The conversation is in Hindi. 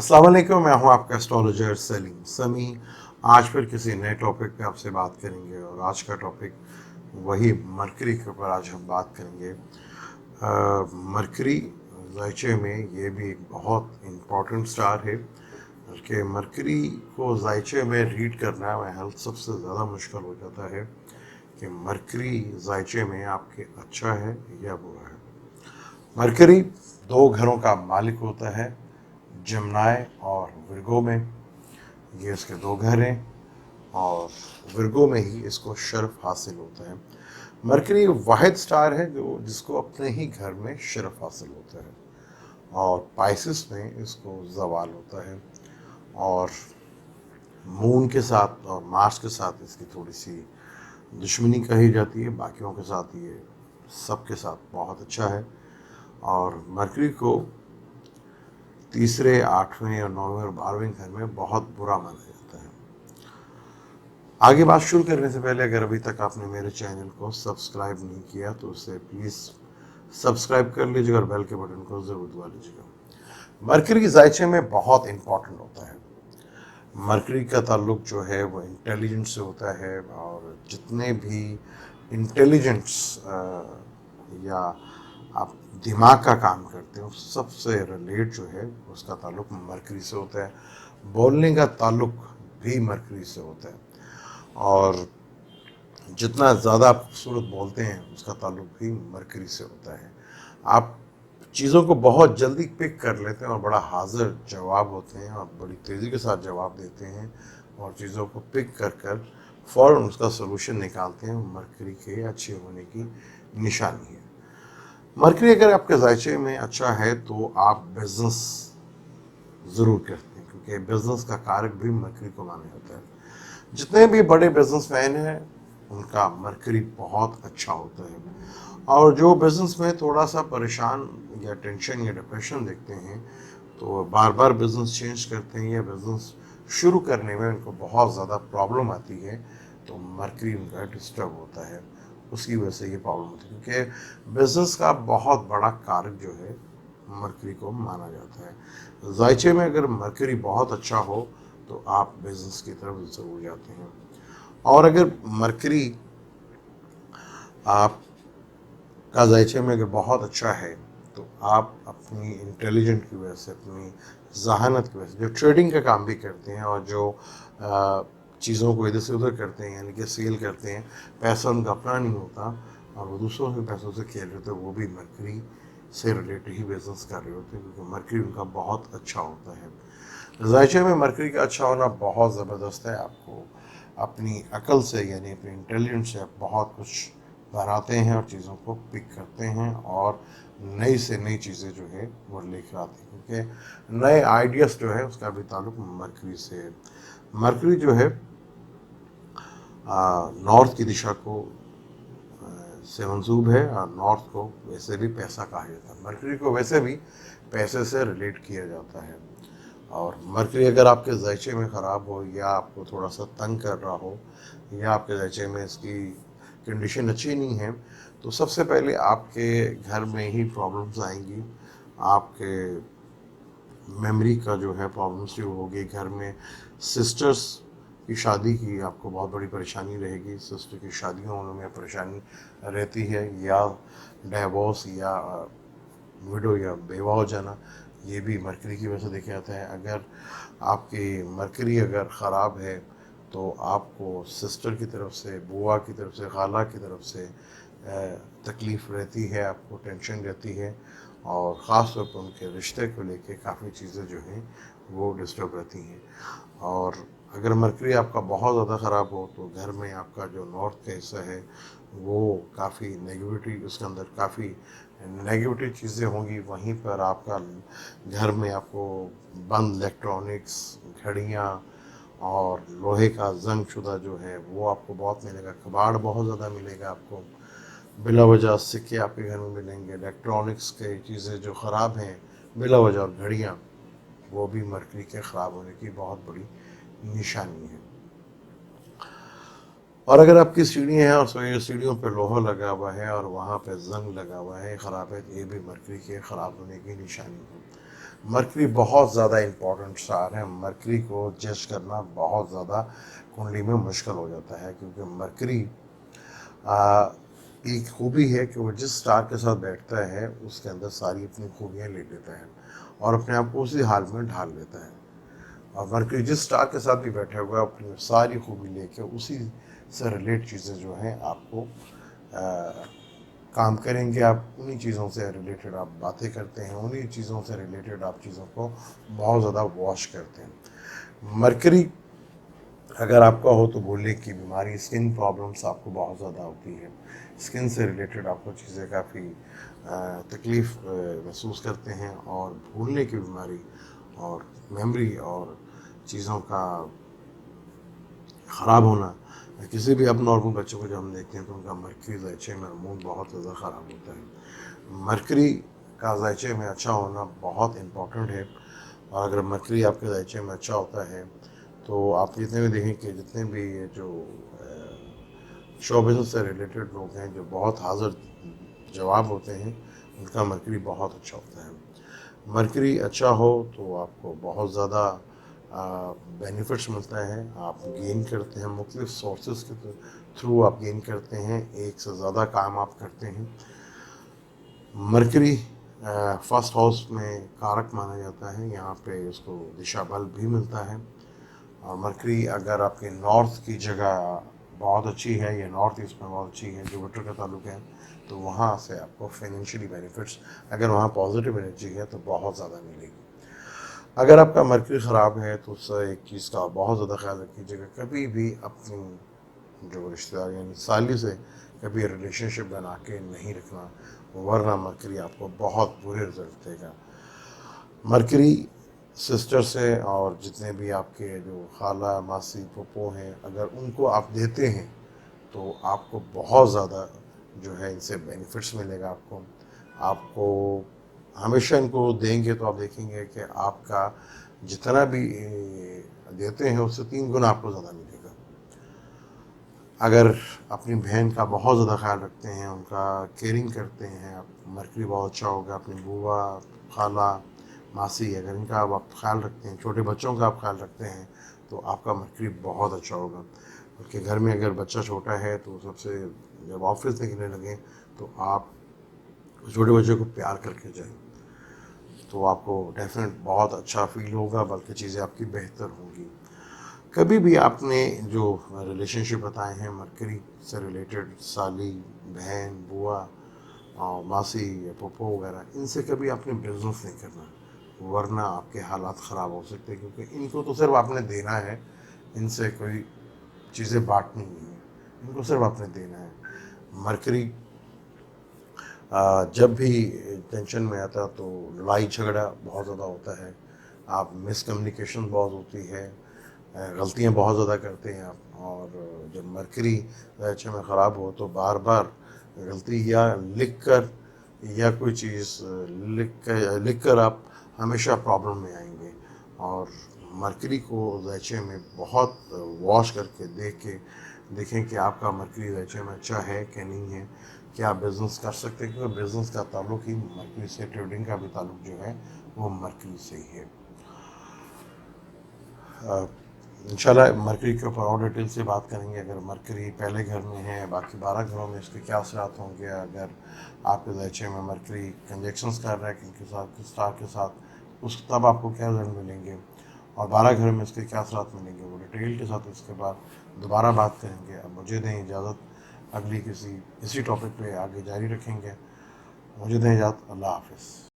अस्सलाम वालेकुम, मैं हूं आपका एस्ट्रोलॉजर सलीम समी। आज फिर किसी नए टॉपिक पे आपसे बात करेंगे और आज का टॉपिक वही मरकरी के ऊपर आज हम बात करेंगे। मरकरी जायचे में ये भी एक बहुत इम्पोर्टेंट स्टार है, बल्कि मरकरी को जायचे में रीड करना वह हेल्थ सबसे ज़्यादा मुश्किल हो जाता है कि मरकरी जायचे में आपके अच्छा है या बुरा है। मरकरी दो घरों का मालिक होता है, जमनाय और विर्गो में। ये इसके दो घर हैं और विर्गो में ही इसको शर्फ हासिल होता है। मरकरी वाहिद स्टार है जो जिसको अपने ही घर में शर्फ हासिल होता है और पाइसिस में इसको जवाल होता है। और मून के साथ और मार्स के साथ इसकी थोड़ी सी दुश्मनी कही जाती है, बाकियों के साथ ये सबके साथ बहुत अच्छा है। और मरकरी को तीसरे, आठवें और नौवें और 12वें घर में बहुत बुरा माना जाता है। आगे बात शुरू करने से पहले अगर अभी तक आपने मेरे चैनल को सब्सक्राइब नहीं किया तो उसे प्लीज़ सब्सक्राइब कर लीजिएगा और बेल के बटन को ज़रूर दबा लीजिएगा। मरकरी जायचे में बहुत इंपॉर्टेंट होता है। मरकरी का ताल्लुक जो है वो इंटेलिजेंस से होता है और जितने भी इंटेलिजेंस या आप दिमाग का काम करते हो सबसे रिलेट जो है उसका ताल्लुक मरकरी से होता है। बोलने का ताल्लुक भी मरकरी से होता है और जितना ज़्यादा आप खूबसूरत बोलते हैं उसका ताल्लुक भी मरकरी से होता है। आप चीज़ों को बहुत जल्दी पिक कर लेते हैं और बड़ा हाजिर जवाब होते हैं और बड़ी तेज़ी के साथ जवाब देते हैं और चीज़ों को पिक कर कर फ़ौरन उसका सोल्यूशन निकालते हैं। मरकरी के अच्छे होने की निशानी है। मरकरी अगर आपके जायचे में अच्छा है तो आप बिजनेस ज़रूर करते हैं, क्योंकि बिजनेस का कारक भी मरकरी को माना जाता है। जितने भी बड़े बिजनेसमैन हैं उनका मरकरी बहुत अच्छा होता है और जो बिजनेस में थोड़ा सा परेशान या टेंशन या डिप्रेशन देखते हैं तो बार बार बिजनेस चेंज करते हैं या बिजनेस शुरू करने में उनको बहुत ज़्यादा प्रॉब्लम आती है तो मरकरी उनका डिस्टर्ब होता है। उसकी वजह से ये प्रॉब्लम होती है, क्योंकि बिजनेस का बहुत बड़ा कारक जो है मरकरी को माना जाता है। जायचे में अगर मरकरी बहुत अच्छा हो तो आप बिजनेस की तरफ ज़रूर जाते हैं। और अगर मरकरी आप का जायचे में अगर बहुत अच्छा है तो आप अपनी इंटेलिजेंट की वजह से, अपनी जहानत की वजह से, जो ट्रेडिंग का काम भी करते हैं और जो चीज़ों को इधर से उधर करते हैं यानी कि सेल करते हैं, पैसा उनका अपना नहीं होता और वो दूसरों के पैसों से खेल रहे होते हैं, वो भी मरकरी से रिलेटेड ही बिजनेस कर रहे होते हैं क्योंकि मरकरी उनका बहुत अच्छा होता है। जायचे में मरकरी का अच्छा होना बहुत ज़बरदस्त है। आपको अपनी अकल से यानी अपनी इंटेलिजेंस से आप बहुत कुछ बनाते हैं और चीज़ों को पिक करते हैं और नई से नई चीज़ें जो है वो लेकर आते हैं, क्योंकि नए आइडियाज़ जो है उसका भी ताल्लुक मरकरी से है। मरकरी जो है नॉर्थ की दिशा को से मंसूब है और नॉर्थ को वैसे भी पैसा कहा जाता है। मरकरी को वैसे भी पैसे से रिलेट किया जाता है और मरकरी अगर आपके जायचे में ख़राब हो या आपको थोड़ा सा तंग कर रहा हो या आपके जायचे में इसकी कंडीशन अच्छी नहीं है तो सबसे पहले आपके घर में ही प्रॉब्लम्स आएंगी। आपके मेमोरी का जो है प्रॉब्लम शुरू होगी। घर में सिस्टर्स की शादी की आपको बहुत बड़ी परेशानी रहेगी। सिस्टर की शादियों होने में परेशानी रहती है या डिवोर्स या विडो या बेवा हो जाना, ये भी मरकरी की वजह से देखा जाता है। अगर आपकी मरकरी अगर ख़राब है तो आपको सिस्टर की तरफ से, बुआ की तरफ से, खाला की तरफ से तकलीफ़ रहती है, आपको टेंशन रहती है और ख़ास तौर पर उनके रिश्ते को लेके काफ़ी चीज़ें जो हैं वो डिस्टर्ब रहती हैं। और अगर मरकरी आपका बहुत ज़्यादा ख़राब हो तो घर में आपका जो नॉर्थ का हिस्सा है वो काफ़ी नेगेटिविटी, उसके अंदर काफ़ी नेगेटिव चीज़ें होंगी। वहीं पर आपका घर में आपको बंद इलेक्ट्रॉनिक्स, घड़ियाँ और लोहे का जंग शुदा जो है वो आपको बहुत मिलेगा। कबाड़ बहुत ज़्यादा मिलेगा आपको। बिला वजह सिक्के आपके घर में मिलेंगे। इलेक्ट्रॉनिक्स के चीज़ें जो ख़राब हैं बिला वजह, और घड़ियाँ, वो भी मरकरी के ख़राब होने की बहुत बड़ी निशानी है। और अगर आपकी सीढ़ियाँ हैं और सीढ़ियों पे लोहा लगा हुआ है और वहाँ पे जंग लगा हुआ है, ख़राब है, तो ये भी मरकरी के ख़राब होने की निशानी है। मरकरी बहुत ज़्यादा इम्पोर्टेंट स्टार है। मरकरी को जज करना बहुत ज़्यादा कुंडली में मुश्किल हो जाता है, क्योंकि मरकरी एक खूबी है कि वो जिस स्टार के साथ बैठता है उसके अंदर सारी अपनी खूबियाँ ले लेता है और अपने आप को उसी हाल में ढाल लेता है। और मरकरी जिस स्टार के साथ भी बैठा हुआ है अपनी सारी खूबी लेके उसी से रिलेट चीज़ें जो हैं आपको काम करेंगे। आप उन्हीं चीज़ों से रिलेटेड आप बातें करते हैं, उन्हीं चीज़ों से रिलेटेड आप चीज़ों को बहुत ज़्यादा वॉश करते हैं। मरकरी अगर आपका हो तो बोलने की बीमारी, स्किन प्रॉब्लम्स आपको बहुत ज़्यादा होती है, स्किन से रिलेटेड आपको चीज़ें काफ़ी तकलीफ़ महसूस करते हैं, और भूलने की बीमारी और मेमोरी और चीज़ों का ख़राब होना। किसी भी अब नॉर्मल बच्चों को जब हम देखते हैं तो उनका मरकरी ज़ायचे में मूड बहुत ज़्यादा ख़राब होता है। मरकरी का ज़ायचे में अच्छा होना बहुत इम्पोर्टेंट है, और अगर मरकरी आपके ज़ायचे में अच्छा होता है तो आप जितने भी देखें कि जितने भी ये जो शो बिज़नेस से रिलेटेड लोग हैं जो बहुत हाज़िर जवाब होते हैं, उनका मरकरी बहुत अच्छा होता है। मरकरी अच्छा हो तो आपको बहुत ज़्यादा बेनिफिट्स मिलता है, आप गेन करते हैं मुख्तलिफ सोर्सेज के थ्रू, आप गेन करते हैं, एक से ज़्यादा काम आप करते हैं। मरकरी फर्स्ट हाउस में कारक माना जाता है, यहाँ पे उसको दिशा बल भी मिलता है। और मरकरी अगर आपके नॉर्थ की जगह बहुत अच्छी है या नॉर्थ ईस्ट में बहुत अच्छी है, जुपिटर का ताल्लुक है, तो वहाँ से आपको फाइनेंशियली बेनिफिट्स, अगर वहाँ पॉजिटिव एनर्जी है तो बहुत ज़्यादा मिलेगी। अगर आपका मरकरी ख़राब है तो उससे एक चीज़ का बहुत ज़्यादा ख्याल रखिएगा, कभी भी अपनी जो रिश्तेदार यानी साली से कभी रिलेशनशिप बना के नहीं रखना, वरना मरकरी आपको बहुत बुरे रिजल्ट देगा। मरकरी सिस्टर से और जितने भी आपके जो खाला मासी पप्पो हैं, अगर उनको आप देते हैं तो आपको बहुत ज़्यादा जो है इनसे बेनिफिट्स मिलेगा। आपको आपको हमेशा इनको देंगे तो आप देखेंगे कि आपका जितना भी देते हैं उससे 3 गुना आपको ज़्यादा मिलेगा। अगर अपनी बहन का बहुत ज़्यादा ख्याल रखते हैं, उनका केयरिंग करते हैं, आप मरकरी बहुत अच्छा होगा। अपनी बुआ, खाला, मासी, अगर इनका आप ख्याल रखते हैं, छोटे बच्चों का आप ख्याल रखते हैं, तो आपका मरकरी बहुत अच्छा होगा। उनके घर में अगर बच्चा छोटा है तो सबसे जब ऑफिस निकलने लगें तो आप छोटे बच्चे को प्यार करके जाएं, तो आपको डेफिनेट बहुत अच्छा फील होगा, बल्कि चीज़ें आपकी बेहतर होंगी। कभी भी आपने जो रिलेशनशिप बताए हैं मरकरी से रिलेटेड, साली, बहन, बुआ और मासी या पप्पो वगैरह, इनसे कभी आपने बिजनेस नहीं करना, वरना आपके हालात ख़राब हो सकते हैं, क्योंकि इनको तो सिर्फ आपने देना है, इनसे कोई चीज़ें बांटनी नहीं है, इनको सिर्फ आपने देना है। मरकरी जब भी टेंशन में आता तो लड़ाई झगड़ा बहुत ज़्यादा होता है, आप मिसकम्युनिकेशन बहुत होती है, गलतियां बहुत ज़्यादा करते हैं आप। और जब मरकरी अच्छे में ख़राब हो तो बार बार गलती या लिख कर या कोई चीज़ लिख कर आप हमेशा प्रॉब्लम में आएंगे। और मरकरी को ज़ैचे में बहुत वॉश करके देखें कि आपका मरकरी ज़ैचे में अच्छा है कि नहीं है, क्या आप बिज़नेस कर सकते हैं, क्योंकि बिज़नेस का ताल्लुक ही मरकरी से, ट्रेडिंग का भी ताल्लुक जो है वो मरकरी से ही है। इंशाल्लाह मरकरी के ऊपर और डिटेल से बात करेंगे। अगर मरकरी पहले घर में है, बाकी 12 घरों में इसके क्या असरात होंगे, अगर आपके ज़ैचे में मरकरी कंजक्शंस कर रहा है किनके साथ, किस स्टार के साथ, उस तब आपको क्या रिजल्ट मिलेंगे, और 12 घर में इसके क्या असरात मिलेंगे, वो डिटेल के साथ इसके बाद दोबारा बात करेंगे। अब मुझे दें इजाज़त, अगली किसी इसी टॉपिक पे आगे जारी रखेंगे। मुझे दें इजाज़त, अल्लाह हाफ़िज़।